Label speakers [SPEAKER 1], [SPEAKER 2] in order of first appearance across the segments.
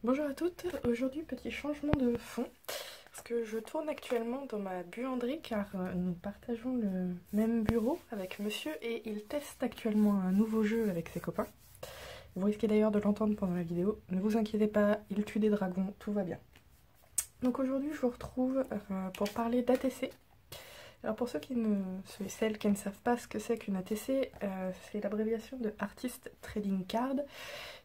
[SPEAKER 1] Bonjour à toutes, aujourd'hui petit changement de fond, parce que je tourne actuellement dans ma buanderie car nous partageons le même bureau avec monsieur et il teste actuellement un nouveau jeu avec ses copains. Vous risquez d'ailleurs de l'entendre pendant la vidéo, ne vous inquiétez pas, il tue des dragons, tout va bien. Donc aujourd'hui je vous retrouve pour parler d'ATC. Alors pour ceux et celles qui ne savent pas ce que c'est qu'une ATC, c'est l'abréviation de Artist Trading Card.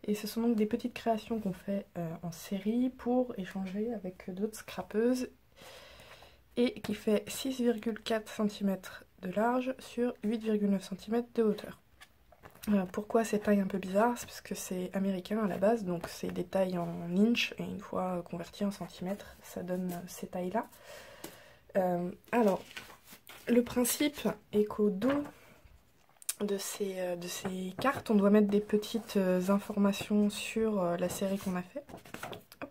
[SPEAKER 1] Et ce sont donc des petites créations qu'on fait en série pour échanger avec d'autres scrapeuses et qui fait 6,4 cm de large sur 8,9 cm de hauteur. Pourquoi ces tailles un peu bizarres? C'est parce que c'est américain à la base, donc c'est des tailles en inch et une fois converties en centimètres, ça donne ces tailles-là. Alors, le principe est qu'au dos de ces cartes, on doit mettre des petites informations sur la série qu'on a fait. Hop.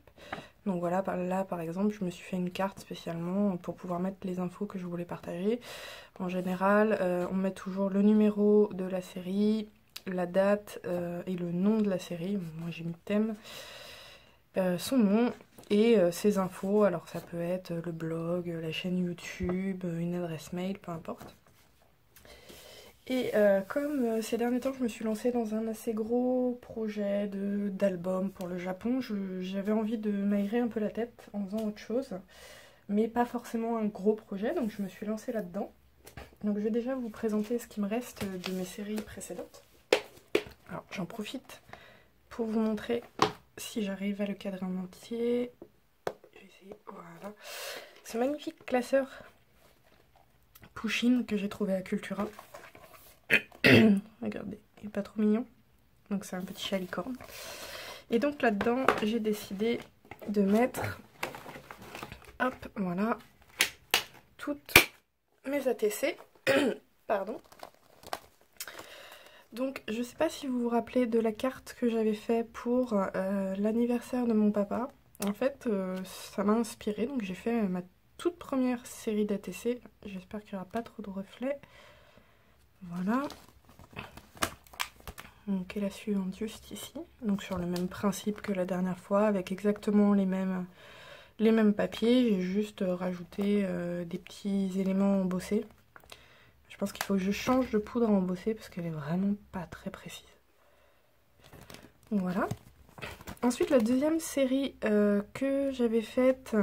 [SPEAKER 1] Donc voilà, là par exemple, je me suis fait une carte spécialement pour pouvoir mettre les infos que je voulais partager. En général, on met toujours le numéro de la série, la date et le nom de la série. Moi j'ai mis thème, son nom et ses infos. Alors ça peut être le blog, la chaîne YouTube, une adresse mail, peu importe. Et comme ces derniers temps je me suis lancée dans un assez gros projet d'album pour le Japon, j'avais envie de m'aérer un peu la tête en faisant autre chose, mais pas forcément un gros projet, donc je me suis lancée là-dedans. Donc je vais déjà vous présenter ce qui me reste de mes séries précédentes. Alors j'en profite pour vous montrer si j'arrive à le cadrer en entier. Je vais essayer, voilà. Ce magnifique classeur Pusheen que j'ai trouvé à Cultura. Regardez, il est pas trop mignon. Donc c'est un petit chat licorne. Et donc là-dedans, j'ai décidé de mettre, hop, voilà, toutes mes ATC. Pardon. Donc je sais pas si vous vous rappelez de la carte que j'avais fait pour l'anniversaire de mon papa. En fait, ça m'a inspiré, donc j'ai fait ma toute première série d'ATC. J'espère qu'il n'y aura pas trop de reflets. Voilà. Donc et la suivante juste ici, donc sur le même principe que la dernière fois, avec exactement les mêmes papiers, j'ai juste rajouté des petits éléments embossés. Je pense qu'il faut que je change de poudre à embosser parce qu'elle est vraiment pas très précise. Donc voilà. Ensuite la deuxième série que j'avais faite,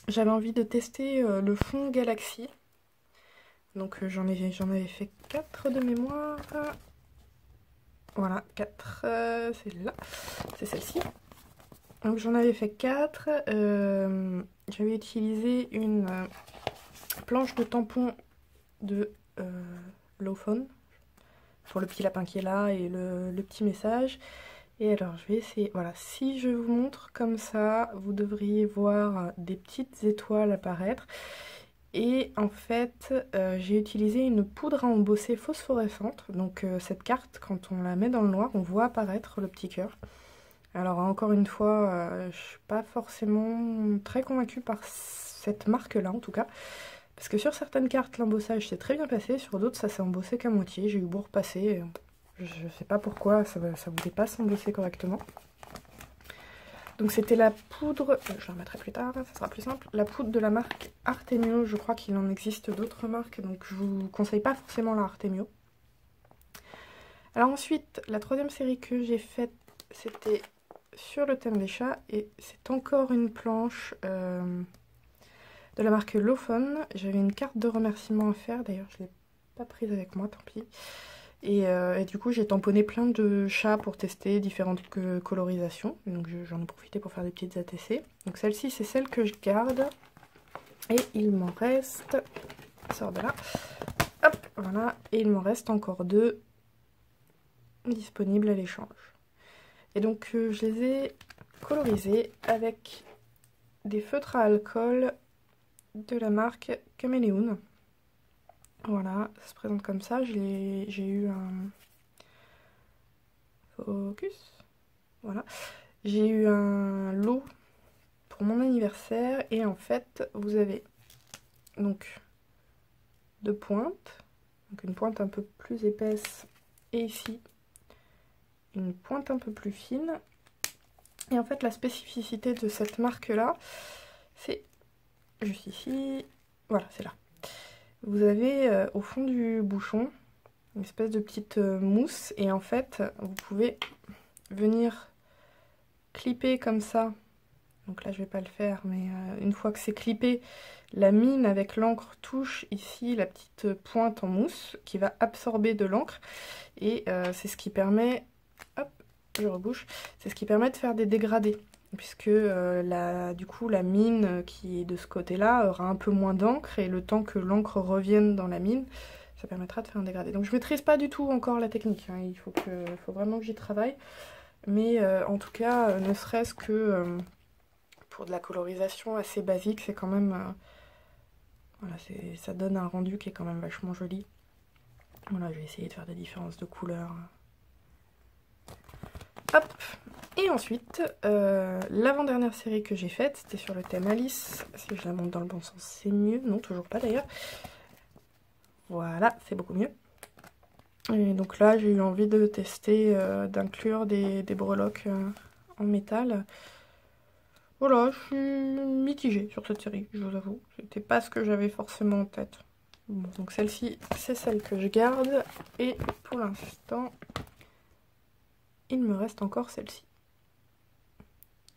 [SPEAKER 1] j'avais envie de tester le fond Galaxy. Donc j'en avais fait 4 de mémoire. Voilà, 4, c'est là, c'est celle-ci. Donc j'en avais fait 4. J'avais utilisé une planche de tampon de Lowphone pour le petit lapin qui est là et le petit message. Et alors je vais essayer, voilà, si je vous montre comme ça, vous devriez voir des petites étoiles apparaître. Et en fait, j'ai utilisé une poudre à embosser phosphorescente. Donc cette carte, quand on la met dans le noir, on voit apparaître le petit cœur. Alors encore une fois, je suis pas forcément très convaincue par cette marque-là en tout cas. Parce que sur certaines cartes, l'embossage s'est très bien passé, sur d'autres ça s'est embossé qu'à moitié. J'ai eu beau repasser, je sais pas pourquoi ça voulait pas s'embosser correctement. Donc c'était la poudre, je la remettrai plus tard, ça sera plus simple, la poudre de la marque Artemio. Je crois qu'il en existe d'autres marques, donc je vous conseille pas forcément la Artemio. Alors ensuite, la troisième série que j'ai faite, c'était sur le thème des chats, et c'est encore une planche de la marque Lowphone. J'avais une carte de remerciement à faire, d'ailleurs je ne l'ai pas prise avec moi, tant pis. Et du coup j'ai tamponné plein de chats pour tester différentes colorisations. Donc j'en ai profité pour faire des petites ATC. Donc celle-ci c'est celle que je garde. Et il m'en reste... Ça sort de là. Hop, voilà. Et il m'en reste encore 2 disponibles à l'échange. Et donc je les ai colorisés avec des feutres à alcool de la marque Caméléon. Voilà, ça se présente comme ça. J'ai eu un focus. Voilà. J'ai eu un lot pour mon anniversaire et en fait, vous avez donc 2 pointes. Donc une pointe un peu plus épaisse et ici une pointe un peu plus fine. Et en fait la spécificité de cette marque là, c'est juste ici, voilà c'est là. Vous avez au fond du bouchon une espèce de petite mousse et en fait vous pouvez venir clipper comme ça. Donc là je vais pas le faire, mais une fois que c'est clippé, la mine avec l'encre touche ici la petite pointe en mousse qui va absorber de l'encre et c'est ce qui permet, hop, je rebouche, c'est ce qui permet de faire des dégradés. Puisque du coup la mine qui est de ce côté-là aura un peu moins d'encre et le temps que l'encre revienne dans la mine, ça permettra de faire un dégradé. Donc je maîtrise pas du tout encore la technique, hein. Il faut vraiment que j'y travaille. Mais en tout cas, ne serait-ce que pour de la colorisation assez basique, c'est quand même... voilà, ça donne un rendu qui est quand même vachement joli. Voilà, je vais essayer de faire des différences de couleurs. Hop. Et ensuite, l'avant-dernière série que j'ai faite, c'était sur le thème Alice. Si je la monte dans le bon sens, c'est mieux. Non, toujours pas d'ailleurs. Voilà, c'est beaucoup mieux. Et donc là, j'ai eu envie de tester, d'inclure des breloques en métal. Voilà, je suis mitigée sur cette série, je vous avoue. C'était pas ce que j'avais forcément en tête. Bon, donc celle-ci, c'est celle que je garde. Et pour l'instant, il me reste encore celle-ci.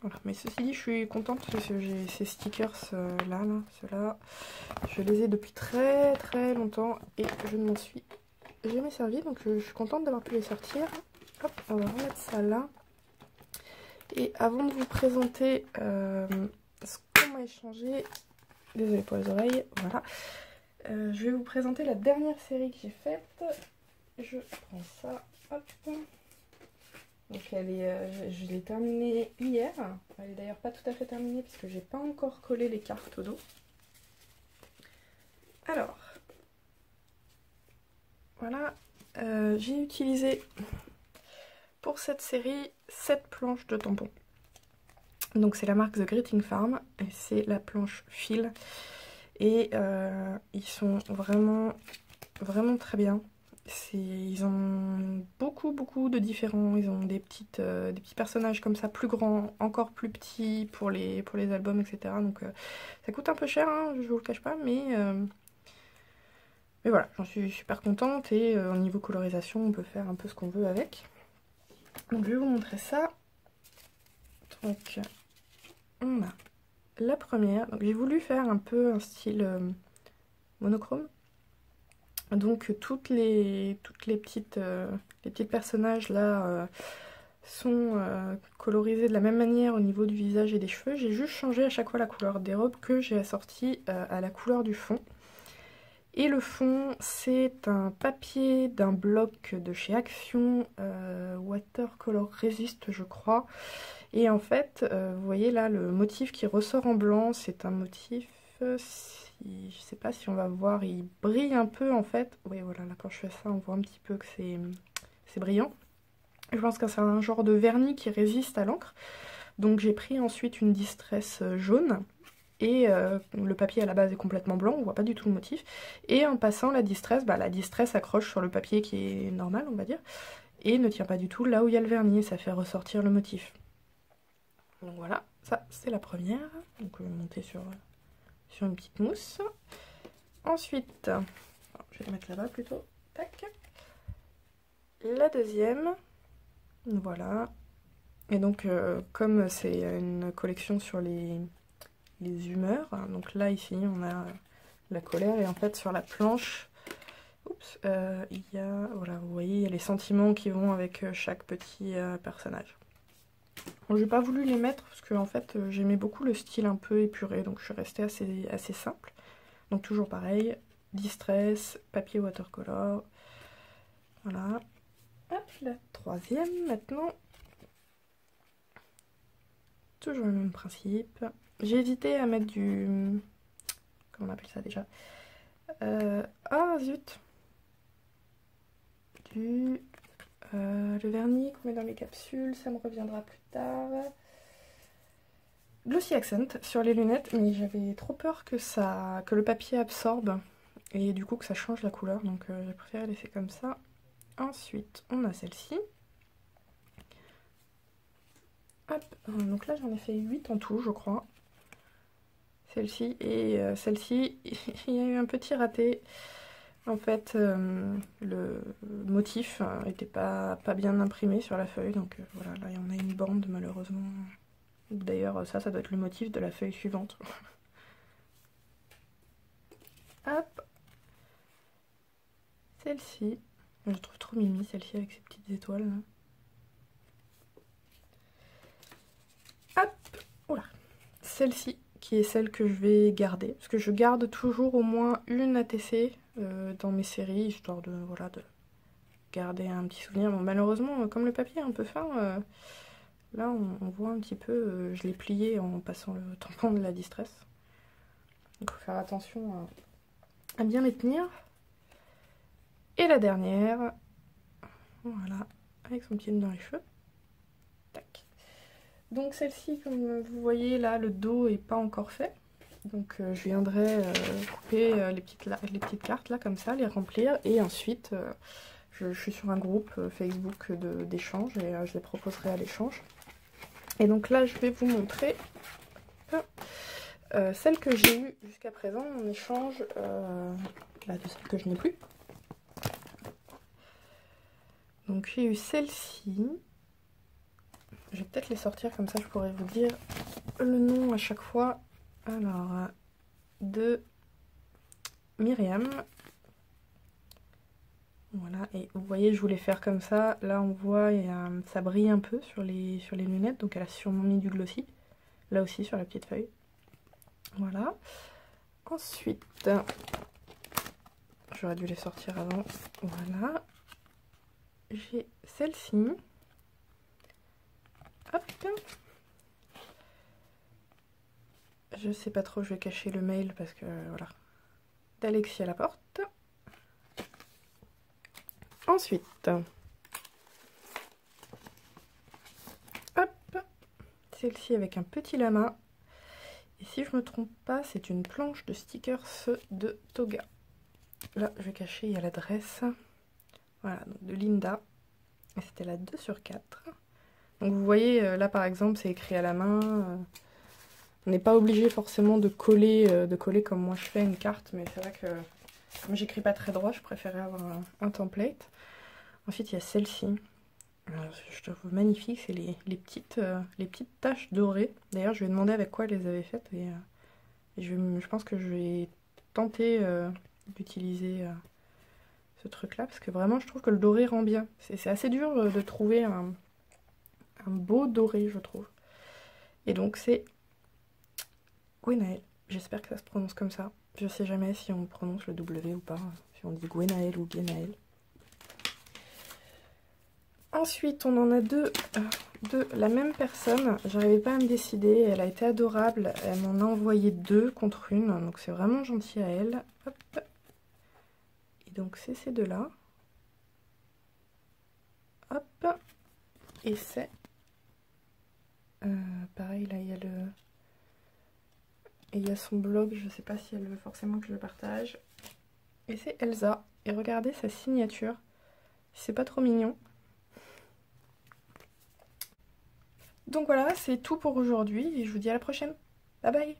[SPEAKER 1] Voilà, mais ceci dit, je suis contente parce que j'ai ces stickers là, ceux-là. Je les ai depuis très très longtemps et je ne m'en suis jamais servi. Donc je suis contente d'avoir pu les sortir. Hop, on va remettre ça là. Et avant de vous présenter ce qu'on m'a échangé, désolée pour les oreilles, voilà. Je vais vous présenter la dernière série que j'ai faite. Je prends ça, hop. Donc je l'ai terminée hier. Elle est d'ailleurs pas tout à fait terminée parce que j'ai pas encore collé les cartes au dos. Alors, voilà, j'ai utilisé pour cette série 7 planches de tampons. Donc c'est la marque The Greeting Farm et c'est la planche fil. Et ils sont vraiment très bien. Ils ont beaucoup de différents. Ils ont des petits personnages comme ça, plus grands, encore plus petits pour les albums, etc. Donc ça coûte un peu cher, hein, je vous le cache pas, mais voilà, j'en suis super contente. Et au niveau colorisation, on peut faire un peu ce qu'on veut avec. Donc je vais vous montrer ça. Donc on a la première. Donc j'ai voulu faire un peu un style monochrome. Donc toutes les petites personnages là sont colorisés de la même manière au niveau du visage et des cheveux. J'ai juste changé à chaque fois la couleur des robes que j'ai assorties à la couleur du fond. Et le fond, c'est un papier d'un bloc de chez Action, Watercolor Resist je crois. Et en fait, vous voyez là le motif qui ressort en blanc, c'est un motif... je sais pas si on va voir, il brille un peu en fait. Oui voilà, là quand je fais ça on voit un petit peu que c'est brillant. Je pense que c'est un genre de vernis qui résiste à l'encre. Donc j'ai pris ensuite une distress jaune. Et le papier à la base est complètement blanc, on voit pas du tout le motif. Et en passant la distress accroche sur le papier qui est normal on va dire. Et ne tient pas du tout là où il y a le vernis, ça fait ressortir le motif. Donc voilà, ça c'est la première. Donc je vais monter sur une petite mousse. Ensuite, je vais la mettre là-bas plutôt. Tac. La deuxième. Voilà. Et donc, comme c'est une collection sur les humeurs, hein, donc là, ici, on a la colère. Et en fait, sur la planche, oups, il y a, voilà, vous voyez, il y a les sentiments qui vont avec chaque petit personnage. Bon, j'ai pas voulu les mettre parce que en fait j'aimais beaucoup le style un peu épuré, donc je suis restée assez simple. Donc toujours pareil, distress, papier watercolor. Voilà. Hop, la troisième maintenant. Toujours le même principe. J'ai hésité à mettre du... Comment on appelle ça déjà? Ah zut! Le vernis qu'on met dans les capsules, ça me reviendra plus tard. Glossy Accent sur les lunettes, mais j'avais trop peur que le papier absorbe et du coup que ça change la couleur, donc j'ai préféré laisser comme ça. Ensuite, on a celle-ci. Hop, donc là j'en ai fait 8 en tout je crois. Celle-ci et celle-ci, il y a eu un petit raté. En fait, le motif n'était pas bien imprimé sur la feuille, donc voilà, là il y en a une bande malheureusement. D'ailleurs, ça doit être le motif de la feuille suivante. Hop, celle-ci, je la trouve trop mimi celle-ci avec ses petites étoiles. Là. Hop, oula, celle-ci qui est celle que je vais garder, parce que je garde toujours au moins une ATC dans mes séries, histoire de, voilà, de garder un petit souvenir. Bon, malheureusement, comme le papier est un peu fin, là on voit un petit peu, je l'ai plié en passant le tampon de la distress. Donc il faut faire attention à bien les tenir. Et la dernière, voilà, avec son pied dans les cheveux. Tac. Donc celle-ci, comme vous voyez là, le dos est pas encore fait. Donc je viendrai couper les petites cartes là comme ça, les remplir. Et ensuite, je suis sur un groupe Facebook d'échange et je les proposerai à l'échange. Et donc là, je vais vous montrer celle que j'ai eue jusqu'à présent en échange là, de celle que je n'ai plus. Donc j'ai eu celle-ci. Je vais peut-être les sortir comme ça, je pourrais vous dire le nom à chaque fois. Alors, de Myriam. Voilà, et vous voyez, je voulais faire comme ça. Là, on voit, ça brille un peu sur les lunettes, donc elle a sûrement mis du glossy. Là aussi, sur la petite feuille. Voilà. Ensuite, j'aurais dû les sortir avant. Voilà. J'ai celle-ci. Hop. Je sais pas trop, je vais cacher le mail parce que, voilà. D'Alexia Laporte. Ensuite, hop, celle-ci avec un petit lama. Et si je me trompe pas, c'est une planche de stickers de Toga. Là, je vais cacher, il y a l'adresse. Voilà, donc de Linda. Et c'était la 2/4. Donc vous voyez, là par exemple, c'est écrit à la main. On n'est pas obligé forcément de coller comme moi je fais une carte, mais c'est vrai que comme j'écris pas très droit, je préférais avoir un template. Ensuite, il y a celle-ci. Je trouve magnifique, c'est les petites taches dorées. D'ailleurs, je vais demander avec quoi elles les avaient faites. Et je pense que je vais tenter d'utiliser ce truc-là. Parce que vraiment, je trouve que le doré rend bien. C'est assez dur de trouver un beau doré, je trouve. Et donc, c'est Gwenaël. J'espère que ça se prononce comme ça. Je sais jamais si on prononce le W ou pas. Si on dit Gwenaël ou Gwenaël. Ensuite, on en a deux de la même personne. J'arrivais pas à me décider. Elle a été adorable. Elle m'en a envoyé 2 contre une. Donc c'est vraiment gentil à elle. Hop. Et donc c'est ces deux-là. Hop. Et c'est... pareil, là, il y a le... Et il y a son blog. Je sais pas si elle veut forcément que je le partage. Et c'est Elsa. Et regardez sa signature. C'est pas trop mignon. Donc voilà, c'est tout pour aujourd'hui et je vous dis à la prochaine. Bye bye!